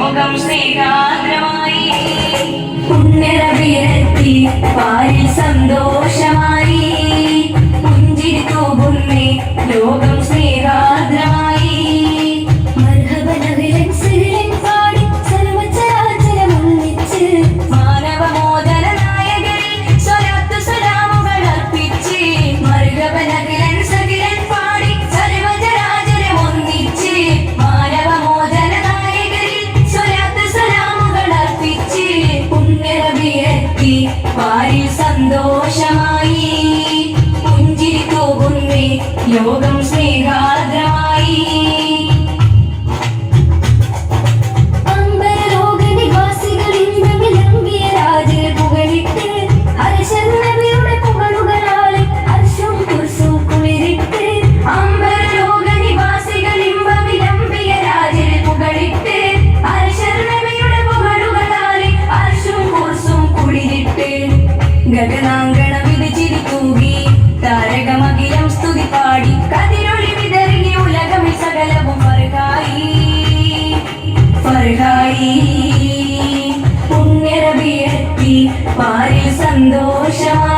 ലോകം സ്നേഹാദ്രമായി പുണ്യരവിയെത്തി പാരിൽ സന്തോഷമായി പുഞ്ചിരി തൂകുന്നേ ലോകം സ്നേഹാദ്രമായി പാരിൽ സന്തോഷമായി പുഞ്ചിരി തൂകുന്നേ ലോകം സ്നേഹാദ്രമായി ഗഗനാങ്കണ വിധിച്ചിരി തൂകി താരകമകിലം സ്തുതി പാടി കതിരൊളി വിതറി ഉലകമിൽ സകലവും ഫർഹായി പുണ്യരവിയെത്തി പാരിൽ സന്തോഷമായി